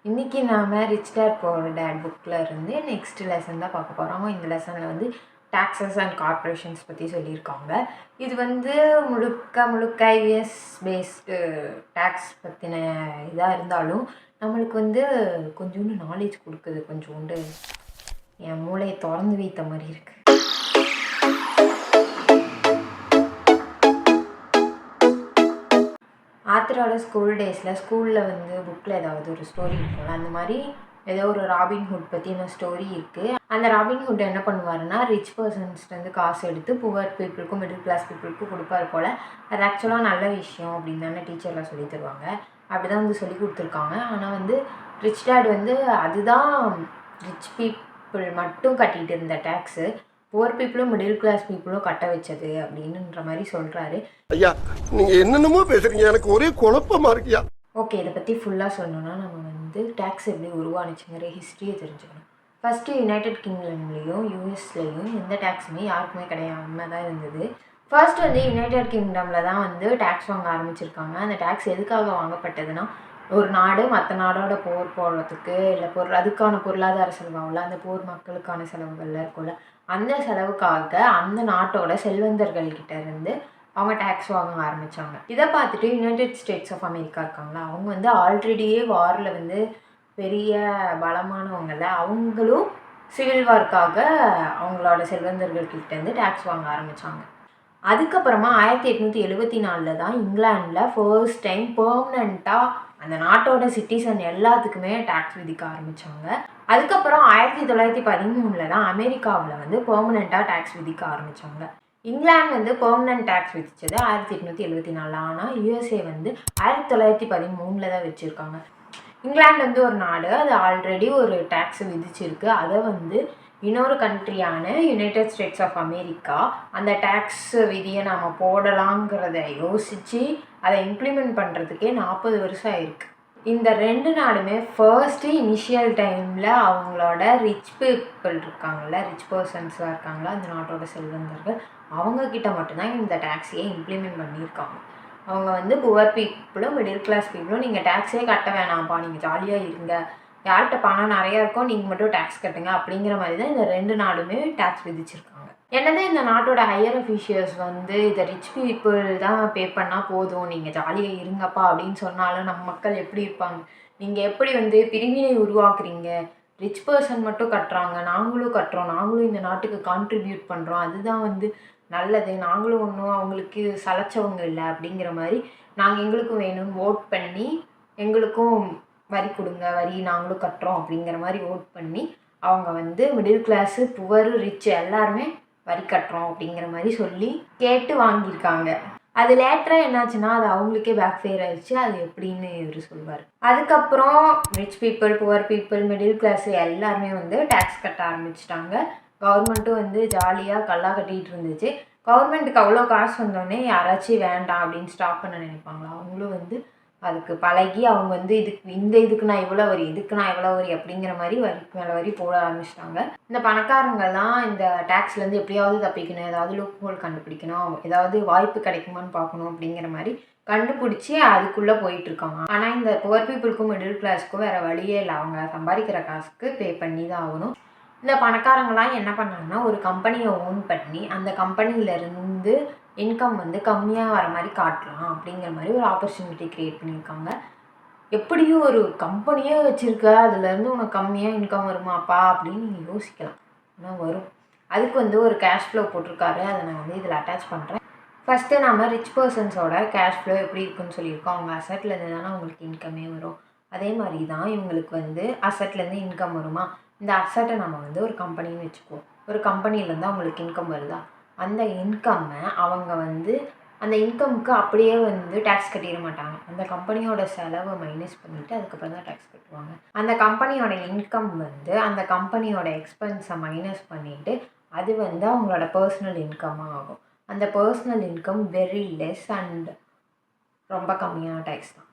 இன்றைக்கி நாம் rich dad poor dad புக்கில் இருந்து நெக்ஸ்ட் லெசன் தான் பார்க்க போகிறோம். இந்த லெசனில் வந்து டாக்ஸஸ் அண்ட் கார்ப்பரேஷன்ஸ் பற்றி சொல்லியிருக்காங்க. இது வந்து முழுக்க யூஎஸ் பேஸ்டு டேக்ஸ் பற்றின இதாக இருந்தாலும் நம்மளுக்கு வந்து கொஞ்சோண்டு நாலேஜ் கொடுக்குது. கொஞ்சோண்டு என் மூளையை திறந்து வைத்த மாதிரி இருக்குது. ஆத்தரோட ஸ்கூல் டேஸில் ஸ்கூலில் வந்து புக்கில் ஏதாவது ஒரு ஸ்டோரி இருக்கும்ல, அந்த மாதிரி ஏதோ ஒரு ராபின்ஹுட் பற்றின ஸ்டோரி இருக்குது. அந்த ராபின்ஹுட் என்ன பண்ணுவாருன்னா, ரிச் பர்சன்ஸ்லேருந்து காசு எடுத்து புவர் பீப்புளுக்கும் மிடில் கிளாஸ் பீப்புளுக்கும் கொடுப்பாரு போல். அது ஆக்சுவலாக நல்ல விஷயம் அப்படின்னு தானே டீச்சரில் சொல்லி தருவாங்க. அப்படி தான் வந்து சொல்லி கொடுத்துருக்காங்க. ஆனால் வந்து ரிச் டேட் வந்து அதுதான் ரிச் பீப்புள் மட்டும் கட்டிகிட்டு இருந்த டேக்ஸு புவர் பீப்புளும் மிடில் கிளாஸ் பீப்புளும் கட்ட வச்சது அப்படின்ற மாதிரி சொல்கிறாரு. ஐயா நீங்க என்னென்னமோ பேசுறீங்க, எனக்கு ஒரே குழப்பமா இருக்கியா. ஓகே, இதை பற்றி ஃபுல்லாக சொல்லணும்னா நம்ம வந்து டேக்ஸ் எப்படி உருவானுச்சுங்கிற ஹிஸ்ட்ரியை தெரிஞ்சுக்கணும். ஃபஸ்ட்டு யுனைடெட் கிங்டம்லேயும் யூஎஸ்லேயும் எந்த டேக்ஸுமே யாருக்குமே கிடையாம தான் இருந்தது. ஃபர்ஸ்ட் வந்து யுனைடெட் கிங்டமில் தான் வந்து டேக்ஸ் வாங்க ஆரம்பிச்சிருக்காங்க. அந்த டேக்ஸ் எதுக்காக வாங்கப்பட்டதுன்னா, ஒரு நாடு மற்ற நாடோட போர் போடுறதுக்கு இல்லை அதுக்கான பொருளாதார செலவாகல, அந்த போர் மக்களுக்கான செலவுகள்லாம் இருக்கும்ல, அந்த செலவுக்காக அந்த நாட்டோட செல்வந்தர்கள்கிட்ட இருந்து அவங்க டேக்ஸ் வாங்க ஆரம்பித்தாங்க. இதை பார்த்துட்டு யுனைடெட் ஸ்டேட்ஸ் ஆஃப் அமெரிக்கா இருக்காங்களா, அவங்க வந்து ஆல்ரெடியே வாரில் வந்து பெரிய பலமானவங்கள, அவங்களும் சிவில் வார்க்காக அவங்களோட செல்வந்தர்கள்கிட்டேருந்து டேக்ஸ் வாங்க ஆரம்பித்தாங்க. அதுக்கப்புறமா 1874 தான் இங்கிலாண்டில் ஃபர்ஸ்ட் டைம் பெர்மனண்ட்டாக அந்த நாட்டோட சிட்டிசன் எல்லாத்துக்குமே டேக்ஸ் விதிக்க ஆரம்பித்தாங்க. அதுக்கப்புறம் 1913 தான் அமெரிக்காவில் வந்து பெர்மனண்ட்டாக டேக்ஸ் விதிக்க ஆரம்பித்தாங்க. இங்கிலாந்து வந்து பெர்மனன்ட் டேக்ஸ் விதித்தது 1874. ஆனால் யூஎஸ்ஏ வந்து 1913 தான் வச்சுருக்காங்க. இங்கிலாந்து வந்து ஒரு நாடு, அது ஆல்ரெடி ஒரு டேக்ஸ் விதிச்சிருக்கு. அதை வந்து இன்னொரு கண்ட்ரியான யுனைடெட் ஸ்டேட்ஸ் ஆஃப் அமெரிக்கா அந்த டேக்ஸ் விதியை நாம் போடலாங்கிறத யோசித்து அதை இம்ப்ளிமெண்ட் பண்ணுறதுக்கே 40 வருஷம் ஆயிருக்கு. இந்த ரெண்டு நாடுமே ஃபர்ஸ்ட்டு இனிஷியல் டைமில் அவங்களோட ரிச் பீப்புள் இருக்காங்கள்ல, ரிச் பர்சன்ஸ்லாம் இருக்காங்களா, அந்த நாட்டோட செல்வந்தர்கள், அவங்கக்கிட்ட மட்டும்தான் இந்த டேக்ஸையே இம்ப்ளிமெண்ட் பண்ணியிருக்காங்க. அவங்க வந்து புவர் பீப்புளும் மிடில் கிளாஸ் பீப்புளும் நீங்கள் டேக்ஸே கட்ட வேணாம்ப்பா, நீங்கள் ஜாலியாக இருங்க, யார்கிட்ட பணம் நிறையா இருக்கோ நீங்கள் மட்டும் டேக்ஸ் கட்டுங்க அப்படிங்கிற மாதிரி தான் இந்த ரெண்டு நாடுமே டேக்ஸ் விதிச்சிருக்காங்க. என்னதான் இந்த நாட்டோட ஹையர் அஃபிஷியல்ஸ் வந்து இதை ரிச் பீப்புள் தான் பே பண்ணால் போதும், நீங்கள் ஜாலியாக இருங்கப்பா அப்படின்னு சொன்னாலும் நம்ம மக்கள் எப்படி இருப்பாங்க? நீங்கள் எப்படி வந்து பிரிவினை உருவாக்குறீங்க? ரிச் பர்சன் மட்டும் கட்டுறாங்க, நாங்களும் கட்டுறோம், நாங்களும் இந்த நாட்டுக்கு கான்ட்ரிபியூட் பண்ணுறோம், அதுதான் வந்து நல்லது, நாங்களும் ஒன்றும் அவங்களுக்கு சலைச்சவங்க இல்லை அப்படிங்கிற மாதிரி நாங்கள் எங்களுக்கும் வேணும்னு ஓட் பண்ணி எங்களுக்கும் வரி கொடுங்க, வரி நாங்களும் கட்டுறோம் அப்படிங்கிற மாதிரி ஓட் பண்ணி அவங்க வந்து மிடில் கிளாஸு புவர் ரிச் எல்லாருமே வரி கட்டுறோம் அப்படிங்கிற மாதிரி சொல்லி கேட்டு வாங்கியிருக்காங்க. அது லேட்டராக என்னாச்சுன்னா அது அவங்களுக்கே பேக் ஃபேர் ஆயிடுச்சு. அது எப்படின்னு இவர் சொல்லுவார். அதுக்கப்புறம் rich people poor people middle class எல்லாருமே வந்து டேக்ஸ் கட்ட ஆரம்பிச்சிட்டாங்க. கவர்மெண்ட்டும் வந்து ஜாலியாக கல்லா கட்டிகிட்டு இருந்துச்சு. கவர்மெண்ட்டுக்கு அவ்வளோ காசு வந்தோடனே யாராச்சும் வேண்டாம் அப்படின்னு ஸ்டாப் பண்ண நினைப்பாங்களா, அவங்களும் வந்து அதுக்கு பழகி அவங்க வந்து இதுக்கு நான் இவ்வளோ வரி, இதுக்கு நான் இவ்வளோ வரி அப்படிங்கிற மாதிரி வரிக்கு மேலே வரி போட ஆரம்பிச்சிட்டாங்க. இந்த பணக்காரங்கள்லாம் இந்த டேக்ஸ்லேருந்து எப்படியாவது தப்பிக்கணும், ஏதாவது லூப் ஹோல் கண்டுபிடிக்கணும், ஏதாவது வாய்ப்பு கிடைக்குமான்னு பார்க்கணும் அப்படிங்கிற மாதிரி கண்டுபிடிச்சி அதுக்குள்ளே போயிட்டுருக்காங்க. ஆனால் இந்த புவர் பீப்புளுக்கும் மிடில் கிளாஸுக்கும் வேறு வழியே இல்லை, அவங்க சம்பாதிக்கிற காசுக்கு பே பண்ணி தான் ஆகணும். இந்த பணக்காரங்களாம் என்ன பண்ணாங்கன்னா, ஒரு கம்பெனியை ஓன் பண்ணி அந்த கம்பெனியிலேருந்து இன்கம் வந்து கம்மியாக வர மாதிரி காட்டலாம் அப்படிங்கிற மாதிரி ஒரு ஆப்பர்ச்சுனிட்டி க்ரியேட் பண்ணியிருக்காங்க. எப்படியும் ஒரு கம்பெனியே வச்சுருக்க, அதுலேருந்து உனக்கு கம்மியாக இன்கம் வருமாப்பா அப்படின்னு நீங்கள் யோசிக்கலாம். ஆனால் வரும். அதுக்கு வந்து ஒரு கேஷ் ஃப்ளோ போட்டிருக்காரு, அதை நான் வந்து இதில் அட்டாச் பண்ணுறேன். ஃபஸ்ட்டு நம்ம ரிச் பர்சன்ஸோட கேஷ் ஃப்ளோ எப்படி இருக்குன்னு சொல்லியிருக்கோம். அவங்க அசட்லேருந்து தானே அவங்களுக்கு இன்கமே வரும். அதே மாதிரி தான் இவங்களுக்கு வந்து அசட்லேருந்து இன்கம் வருமா, இந்த அசட்டை நம்ம வந்து ஒரு கம்பெனின்னு வச்சுக்குவோம். ஒரு கம்பெனிலேருந்து அவங்களுக்கு இன்கம் வருதா, அந்த இன்கம்மை அவங்க வந்து அந்த இன்கமுக்கு அப்படியே வந்து டேக்ஸ் கட்டிட மாட்டாங்க. அந்த கம்பெனியோட செலவை மைனஸ் பண்ணிவிட்டு அதுக்கப்புறம் தான் டேக்ஸ் கட்டுவாங்க. அந்த கம்பெனியோட இன்கம் வந்து அந்த கம்பெனியோட எக்ஸ்பென்ஸை மைனஸ் பண்ணிவிட்டு அது வந்து அவங்களோட பர்சனல் இன்கம்மாக ஆகும். அந்த personal income very less and ரொம்ப கம்மியான டேக்ஸ் தான்.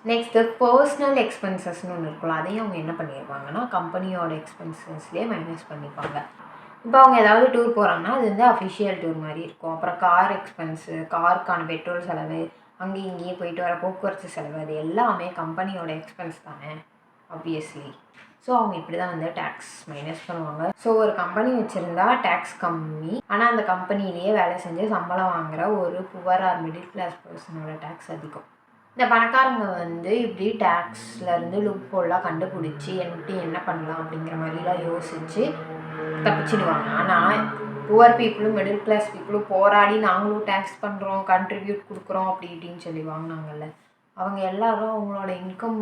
நெக்ஸ்ட்டு பர்சனல் எக்ஸ்பென்சஸ்ன்னு ஒன்று இருக்குல்ல, அதையும் அவங்க என்ன பண்ணிடுவாங்கன்னா கம்பெனியோட எக்ஸ்பென்சஸ்லேயே மைனஸ் பண்ணிப்பாங்க. இப்போ அவங்க ஏதாவது டூர் போகிறாங்கன்னா அது வந்து அஃபிஷியல் டூர் மாதிரி இருக்கும். அப்புறம் கார் எக்ஸ்பென்ஸு, காருக்கான பெட்ரோல் செலவு, அங்கேயும் இங்கேயும் போயிட்டு வர போக்குவரத்து செலவு, அது எல்லாமே கம்பெனியோட எக்ஸ்பென்ஸ் தானே. ஆப்வியஸ்லி. ஸோ அவங்க இப்படி தான் வந்து டேக்ஸ் மைனஸ் பண்ணுவாங்க. ஸோ ஒரு கம்பெனி வச்சுருந்தா டேக்ஸ் கம்மி, ஆனால் அந்த கம்பெனிலேயே வேலை செஞ்சு சம்பளம் வாங்குகிற ஒரு புவர் ஆர் மிடில் கிளாஸ் பர்சனோட டேக்ஸ் அதிகம். இந்த பணக்காரங்க வந்து இப்படி டேக்ஸ்லேருந்து லூப் ஹோல்லாம் கண்டுபிடிச்சி என்ன பண்ணலாம் அப்படிங்கிற மாதிரிலாம் யோசித்து தப்பிச்சிடுவாங்க. ஆனால் புவர் பீப்புளும் மிடில் கிளாஸ் பீப்புளும் போராடி நாங்களும் டேக்ஸ் பண்ணுறோம், கண்ட்ரிபியூட் கொடுக்குறோம் அப்படி இப்படின்னு சொல்லி வாங்கினாங்கல்ல, அவங்க எல்லாரும் அவங்களோட இன்கம்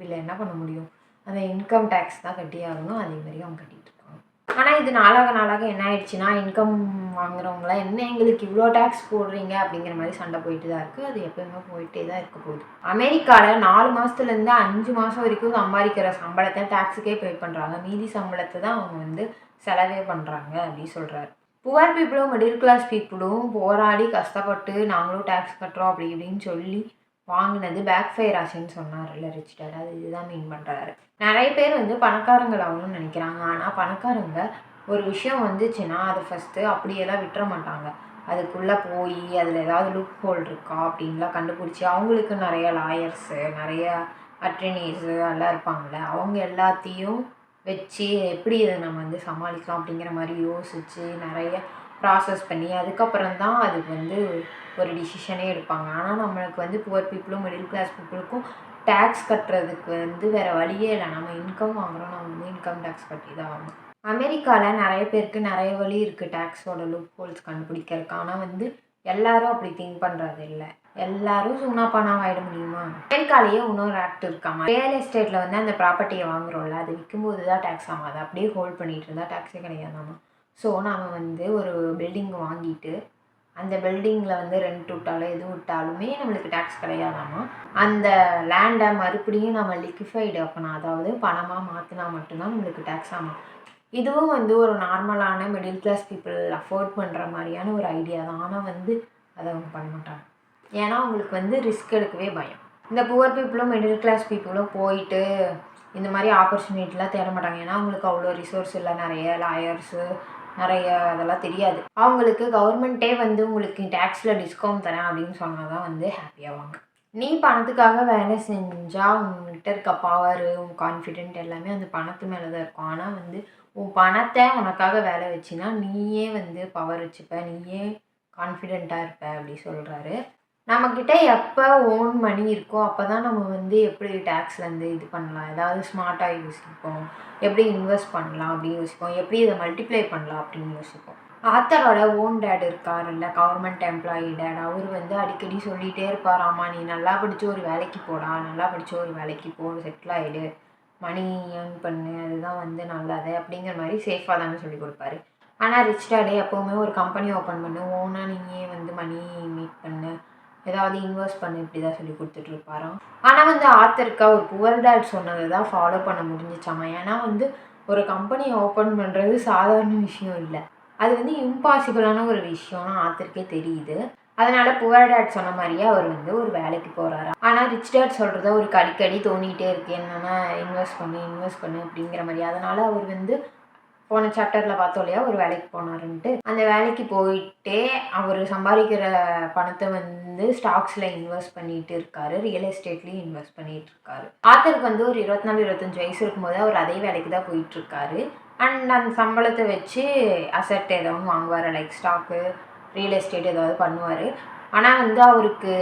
பில்லை என்ன பண்ண முடியும்? அந்த இன்கம் டேக்ஸ் தான் கட்டி ஆகணும். அதேமாதிரி அவங்க கட்டிகிட்டு இருக்காங்க. ஆனால் இது நாளாக என்ன ஆயிடுச்சுன்னா, இன்கம் வாங்குறவங்களாம் என்ன எங்களுக்கு இவ்வளோ டேக்ஸ் போடுறீங்க அப்படிங்கிற மாதிரி சண்டை போயிட்டு தான் இருக்குது. அது எப்போயுமே போயிட்டே தான் இருக்க போகுது. அமெரிக்காவில் 4 மாதத்துலேருந்து 5 மாதம் வரைக்கும் சம்பாதிக்கிற சம்பளத்தை டேக்ஸுக்கே பே பண்ணுறாங்க. மீதி சம்பளத்தை தான் அவங்க வந்து செலவே பண்ணுறாங்க அப்படின்னு சொல்கிறாரு. புவர் பீப்புளும் மிடில் கிளாஸ் பீப்புளும் போராடி கஷ்டப்பட்டு நாங்களும் டேக்ஸ் கட்டுறோம் அப்படி இப்படின்னு சொல்லி வாங்கினது பேக் ஃபயர் ஆச்சுன்னு சொன்னார்ல ரிச் டாட். அது இதுதான் மீன் பண்ணுறாரு. நிறைய பேர் வந்து பணக்காரங்களாகணும்னு நினைக்கிறாங்க. ஆனால் பணக்காரங்க ஒரு விஷயம் வந்துச்சுன்னா அதை ஃபஸ்ட்டு அப்படியெல்லாம் விட்டுற மாட்டாங்க. அதுக்குள்ளே போய் அதில் ஏதாவது லூப் ஹோல் இருக்கா அப்படின்லாம் கண்டுபிடிச்சி, அவங்களுக்கு நிறைய லாயர்ஸு, நிறைய அட்டர்னீஸு எல்லாம் இருப்பாங்கள்ல, அவங்க எல்லாத்தையும் வச்சு எப்படி இதை நம்ம வந்து சமாளிக்கலாம் அப்படிங்கிற மாதிரி யோசித்து நிறைய ப்ராசஸ் பண்ணி அதுக்கப்புறம் தான் அதுக்கு வந்து ஒரு டிசிஷனே எடுப்பாங்க. ஆனால் நம்மளுக்கு வந்து புவர் பீப்புளும் மிடில் கிளாஸ் பீப்புளுக்கும் டேக்ஸ் கட்டுறதுக்கு வந்து வேறு வழியே இல்லை. நம்ம இன்கம் வாங்குகிறோம், நம்ம வந்து இன்கம் டேக்ஸ் கட்டி தான் ஆகணும். அமெரிக்காவில் நிறைய பேருக்கு நிறைய வழி இருக்குது டேக்ஸோட லூப் ஹோல்ஸ் கண்டுபிடிக்கிறதுக்கு. ஆனால் வந்து எல்லாரும் அப்படி திங்க் பண்ணுறது இல்லை. எல்லாரும் சும்மா பணம் ஆகிட முடியுமா? அமெரிக்காலேயே இன்னொரு ஆக்ட் இருக்காமா, ரியல் எஸ்டேட்டில் வந்து அந்த ப்ராப்பர்ட்டியை வாங்குறோம்ல, அது விற்கும்போது தான் டேக்ஸ் ஆகும். அதை அப்படியே ஹோல்ட் பண்ணிகிட்டு இருந்தால் டேக்ஸே கிடையாதாமா. ஸோ நம்ம வந்து ஒரு பில்டிங் வாங்கிட்டு அந்த பில்டிங்கில் வந்து ரெண்ட் விட்டாலோ எது விட்டாலுமே நம்மளுக்கு டேக்ஸ் கிடையாதாமா. அந்த லேண்டை மறுபடியும் நம்ம லிக்விஃபைடு ஆக்கணும், அதாவது பணமாக மாற்றினா மட்டும்தான் நம்மளுக்கு டேக்ஸ் ஆகும். இதுவும் வந்து ஒரு நார்மலான மிடில் கிளாஸ் பீப்புள் அஃபோர்ட் பண்ணுற மாதிரியான ஒரு ஐடியா தான். ஆனால் வந்து அதை அவங்க பண்ண மாட்டாங்க. ஏன்னா அவங்களுக்கு வந்து ரிஸ்க் எடுக்கவே பயம். இந்த புவர் பீப்புளும் மிடில் கிளாஸ் பீப்புளும் போயிட்டு இந்த மாதிரி ஆப்பர்ச்சுனிட்டிலாம் தேட மாட்டாங்க. ஏன்னா அவங்களுக்கு அவ்வளோ ரிசோர்ஸ் இல்லை, நிறைய லாயர்ஸு நிறைய அதெல்லாம் தெரியாது. அவங்களுக்கு கவர்மெண்ட்டே வந்து உங்களுக்கு டேக்ஸில் டிஸ்கவுண்ட் தரேன் அப்படின்னு சொன்னால் தான் வந்து ஹாப்பியாவாங்க. நீ பணத்துக்காக வேலை செஞ்சால் உங்கள்கிட்ட இருக்க பவர், உன் கான்ஃபிடென்ட் எல்லாமே அந்த பணத்து மேலே தான் இருக்கும். ஆனால் வந்து உன் பணத்தை உனக்காக வேலை வச்சின்னா நீயே வந்து பவர் வச்சுப்ப, நீயே கான்ஃபிடெண்ட்டாக இருப்ப அப்படி சொல்கிறாரு. நம்மக்கிட்ட எப்போ ஓன் மணி இருக்கோ அப்போ தான் நம்ம வந்து எப்படி டேக்ஸ்லேருந்து இது பண்ணலாம், ஏதாவது ஸ்மார்ட்டாக யோசிப்போம், எப்படி இன்வெஸ்ட் பண்ணலாம் அப்படின்னு யோசிப்போம், எப்படி இதை மல்டிப்ளை பண்ணலாம் அப்படின்னு யோசிப்போம். ஆத்தரோட ஓன் டேட் இருக்கார் இல்லை, கவர்மெண்ட் எம்ப்ளாயி டேட். அவர் வந்து அடிக்கடி சொல்லிகிட்டே இருப்பாராம்மா, நீ நல்லா படித்து ஒரு வேலைக்கு போடா, நல்லா படித்து ஒரு வேலைக்கு போ, செட்டில் ஆகிடு, மணி ஏர்ன் பண்ணு, அதுதான் வந்து நல்லது அப்படிங்கிற மாதிரி சேஃபாக தானே சொல்லி கொடுப்பாரு. ஆனால் ரிச் டேடே எப்போவுமே ஒரு கம்பெனி ஓப்பன் பண்ணு, ஓனாக நீயே வந்து மணி மேக் பண்ணு, ஏதாவது இன்வெஸ்ட் பண்ணு, இப்படி தான் சொல்லி கொடுத்துட்ருப்பாராம். ஆனால் வந்து ஆத்தருக்கு ஒரு புவர் டேட் சொன்னதை தான் ஃபாலோ பண்ண முடிஞ்சிச்சாமா. ஏன்னா வந்து ஒரு கம்பெனியை ஓப்பன் பண்ணுறது சாதாரண விஷயம் இல்லை, அது வந்து இம்பாசிபிளான ஒரு விஷயம்னு ஆத்தருக்கே தெரியுது. அதனால் புவர் டேட் சொன்ன மாதிரியே அவர் வந்து ஒரு வேலைக்கு போகிறாரா. ஆனால் ரிச் டேட் சொல்கிறத ஒரு அடிக்கடி தோணிகிட்டே இருக்குது, என்னென்னா இன்வெஸ்ட் பண்ணு அப்படிங்கிற மாதிரி. அதனால் அவர் வந்து போன சாப்டரில் பார்த்தோம் இல்லையா, ஒரு வேலைக்கு போனாருன்ட்டு. அந்த வேலைக்கு போயிட்டே அவர் சம்பாதிக்கிற பணத்தை வந்து ஸ்டாக்ஸில் இன்வெஸ்ட் பண்ணிட்டு இருக்காரு, ரியல் எஸ்டேட்லேயும் இன்வெஸ்ட் பண்ணிட்டு இருக்காரு. ஆத்தருக்கு வந்து ஒரு 24-25 வயசு இருக்கும்போது அவர் அதே வேலைக்கு தான் போயிட்டுருக்காரு. அண்ட் அந்த சம்பளத்தை வச்சு அசெட் ஏதாவது வாங்குவார், லைக் ஸ்டாக்கு, ரியல் எஸ்டேட் ஏதாவது பண்ணுவார். ஆனால் வந்து அவருக்கு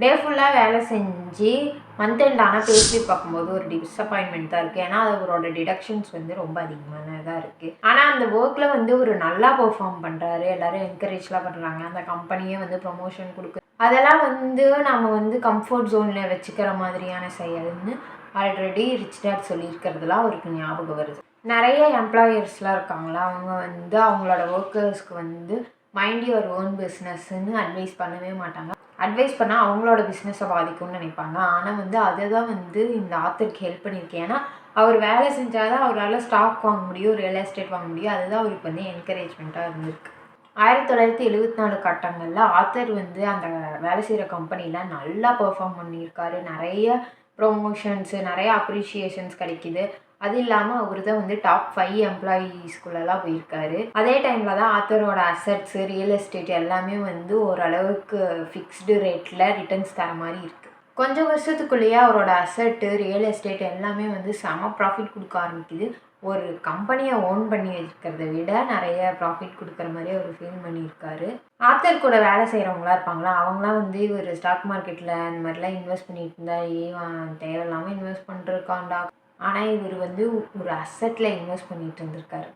டே ஃபுல்லாக வேலை செஞ்சு மந்த் எண்ட் ஆனால் பேஸ்லிப் பார்க்கும்போது ஒரு டிஸப்பாயின்மெண்ட் தான் இருக்குது. ஏன்னா அவரோட டிடக்ஷன்ஸ் வந்து ரொம்ப அதிகமானதாக இருக்குது. ஆனால் அந்த ஒர்க்கில் வந்து ஒரு நல்லா பெர்ஃபார்ம் பண்ணுறாரு, எல்லோரும் என்கரேஜ்லாம் பண்ணுறாங்க, அந்த கம்பெனியே வந்து ப்ரொமோஷன் கொடுக்கு. அதெல்லாம் வந்து நம்ம வந்து கம்ஃபர்ட் ஜோனில் வச்சுக்கிற மாதிரியான செயல்னு ஆல்ரெடி ரிச் டேட் சொல்லியிருக்கிறதுலாம் அவருக்கு ஞாபகம் வருது. நிறைய எம்ப்ளாயர்ஸ்லாம் இருக்காங்களா, அவங்க வந்து அவங்களோட ஒர்க்கர்ஸ்க்கு வந்து மைண்ட் யுவர் ஓன் பிஸ்னஸ்ன்னு அட்வைஸ் பண்ணவே மாட்டாங்க. அட்வைஸ் பண்ணால் அவங்களோட பிஸ்னஸை பாதிக்கும்னு நினைப்பாங்க. ஆனால் வந்து அதை தான் வந்து இந்த ஆத்தருக்கு ஹெல்ப் பண்ணியிருக்கேன். ஏன்னா அவர் வேலை செஞ்சால் தான் அவரால் ஸ்டாக் வாங்க முடியும், ரியல் எஸ்டேட் வாங்க முடியும். அதுதான் அவருக்கு வந்து என்கரேஜ்மெண்ட்டாக இருந்திருக்கு. 1974 கட்டங்களில் ஆத்தர் வந்து அந்த வேலை செய்கிற கம்பெனியில் நல்லா பெர்ஃபார்ம் பண்ணியிருக்காரு. நிறைய ப்ரொமோஷன்ஸு, நிறைய அப்ரிஷியேஷன்ஸ் கிடைக்கிது. அது இல்லாமல் அவர் தான் வந்து டாப் 5 எம்ப்ளாயீஸ்குள்ளெல்லாம் போயிருக்காரு. அதே டைமில் தான் ஆத்தரோட அசட்ஸு, ரியல் எஸ்டேட் எல்லாமே வந்து ஓரளவுக்கு ஃபிக்ஸ்டு ரேட்டில் ரிட்டர்ன்ஸ் தர மாதிரி இருக்குது. கொஞ்சம் வருஷத்துக்குள்ளேயே அவரோட அசட்டு, ரியல் எஸ்டேட் எல்லாமே வந்து செம ப்ராஃபிட் கொடுக்க ஆரம்பிக்குது. ஒரு கம்பெனியை ஓன் பண்ணி வச்சுக்கிறத விட நிறைய ப்ராஃபிட் கொடுக்குற மாதிரி அவர் ஃபீல் பண்ணியிருக்காரு. ஆத்தர் கூட வேலை செய்கிறவங்களாம் இருப்பாங்களா, அவங்களாம் வந்து இவர் ஸ்டாக் மார்க்கெட்டில் இந்த மாதிரிலாம் இன்வெஸ்ட் பண்ணிட்டு இருந்தா தேவையில்லாமல் இன்வெஸ்ட் பண்ணிருக்காண்டா. ஆனால் இவர் வந்து ஒரு அசட்டில் இன்வெஸ்ட் பண்ணிட்டு இருந்திருக்காரு.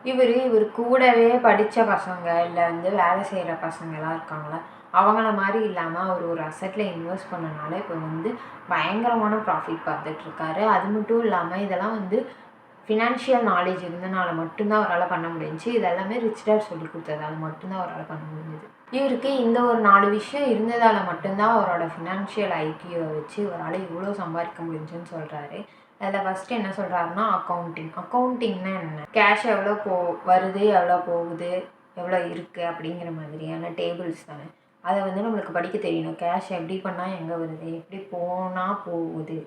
இவர் கூடவே படித்த பசங்க இல்லை வந்து வேலை செய்கிற பசங்களாம் இருக்காங்களா, அவங்கள மாதிரி இல்லாமல் அவர் ஒரு அசட்டில் இன்வெஸ்ட் பண்ணனால இப்போ வந்து பயங்கரமான ப்ராஃபிட் பார்த்துட்ருக்காரு. அது மட்டும் இல்லாமல் இதெல்லாம் வந்து ஃபினான்ஷியல் நாலேஜ் இருந்தனால மட்டும்தான் அவரால் பண்ண முடிஞ்சிச்சு. இதெல்லாமே ரிச் டாட் சொல்லி கொடுத்ததால மட்டும்தான் அவரால் பண்ண முடிஞ்சது. இவருக்கு இந்த ஒரு 4 விஷயம் இருந்ததால் மட்டும்தான் அவரோட ஃபினான்ஷியல் ஐக்கியூவை வச்சு இவரால் இவ்வளோ சம்பாதிக்க முடிஞ்சுன்னு சொல்கிறாரு. அதில் ஃபஸ்ட்டு என்ன சொல்கிறாருன்னா அக்கௌண்டிங்னா என்ன, கேஷ் எவ்வளோ வருது, எவ்வளோ போகுது, எவ்வளோ இருக்குது அப்படிங்கிற மாதிரியான டேபிள்ஸ் தானே. அதை வந்து நம்மளுக்கு படிக்க தெரியணும். கேஷ் எப்படி பண்ணால் எங்கே வருது, எப்படி போனால் போகுது,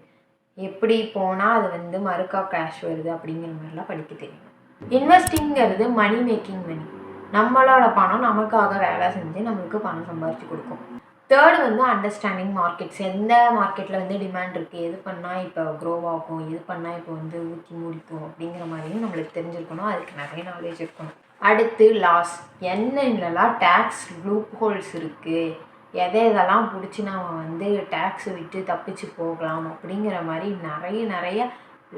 எப்படி போனால் அது வந்து மறுக்கா கேஷ் வருது அப்படிங்கிற மாதிரிலாம் படிக்க தெரியணும். இன்வெஸ்டிங்கிறது மணி மேக்கிங் மணி. நம்மளோட பணம் நமக்காக வேலை செஞ்சு நம்மளுக்கு பணம் சம்பாரித்து கொடுக்கும். தேர்டு வந்து அண்டர்ஸ்டாண்டிங் மார்க்கெட்ஸ். எந்த மார்க்கெட்டில் வந்து டிமாண்ட் இருக்குது, எது பண்ணால் இப்போ க்ரோ ஆகும், எது பண்ணால் இப்போ வந்து ஊற்றி மூடிக்கும் அப்படிங்கிற மாதிரியும் நம்மளுக்கு தெரிஞ்சிருக்கணும். அதுக்கு நிறைய நாலேஜ் இருக்கணும். அடுத்து லாஸ். என்னென்னலாம் டேக்ஸ் லூப் ஹோல்ஸ் இருக்குது, எதெல்லாம் பிடிச்சி நம்ம வந்து டேக்ஸை விட்டு தப்பிச்சு போகலாம் அப்படிங்கிற மாதிரி நிறைய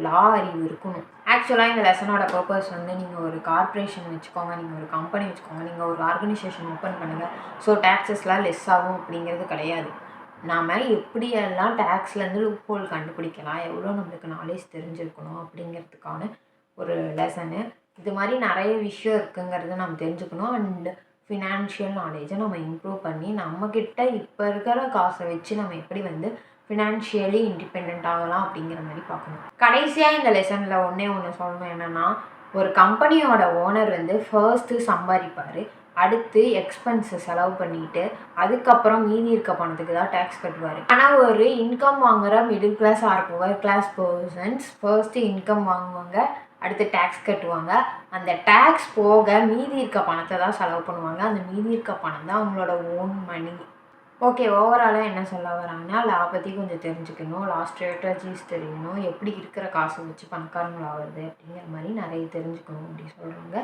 லா அறிவு இருக்கணும். ஆக்சுவலாக இந்த லெசனோட பர்பஸ் வந்து நீங்கள் ஒரு கார்ப்பரேஷன் வச்சுக்கோங்க, நீங்கள் ஒரு கம்பெனி வச்சுக்கோங்க, நீங்கள் ஒரு ஆர்கனைசேஷன் ஓப்பன் பண்ணுங்கள், ஸோ டேக்ஸஸ்லாம் லெஸ் ஆகும் அப்படிங்கிறது கிடையாது. நாம் எப்படியெல்லாம் டேக்ஸ்லேருந்து லூப் ஹோல் கண்டுபிடிக்கலாம், எவ்வளோ நம்மளுக்கு நாலேஜ் தெரிஞ்சிருக்கணும் அப்படிங்கிறதுக்கான ஒரு லெசனு. இது மாதிரி நிறைய விஷயம் இருக்குங்கிறத நம்ம தெரிஞ்சுக்கணும். அண்ட் ஃபினான்ஷியல் நாலேஜை நம்ம இம்ப்ரூவ் பண்ணி நம்மக்கிட்ட இப்போ இருக்கிற காசை வச்சு நம்ம எப்படி வந்து ஃபினான்ஷியலி இண்டிபெண்ட் ஆகலாம் அப்படிங்கிற மாதிரி பார்க்கணும். கடைசியாக இந்த லெசனில் ஒன்று சொல்லணும் என்னென்னா, ஒரு கம்பெனியோட ஓனர் வந்து ஃபர்ஸ்ட்டு சம்பாதிப்பார், அடுத்து எக்ஸ்பென்ஸை செலவு பண்ணிவிட்டு அதுக்கப்புறம் மீதி இருக்க பணத்துக்கு தான் டேக்ஸ் கட்டுவார். ஆனால் ஒரு இன்கம் வாங்குகிற middle class or poor class persons first income வாங்குவாங்க, அடுத்து டேக்ஸ் கட்டுவாங்க. அந்த டேக்ஸ் போக மீதி இருக்க பணத்தை தான் செலவு பண்ணுவாங்க. அந்த மீதி இருக்க பணம் தான் அவங்களோட ஓன் மணி. ஓகே, ஓவராலாக என்ன சொல்ல வராங்கன்னா, லா பற்றி கொஞ்சம் தெரிஞ்சுக்கணும், லா ஸ்ட்ராட்டஜிஸ் தெரியணும், எப்படி இருக்கிற காசை வச்சு பணக்காரங்களாகிறது அப்படிங்கிற மாதிரி நிறைய தெரிஞ்சுக்கணும் அப்படி சொல்கிறாங்க.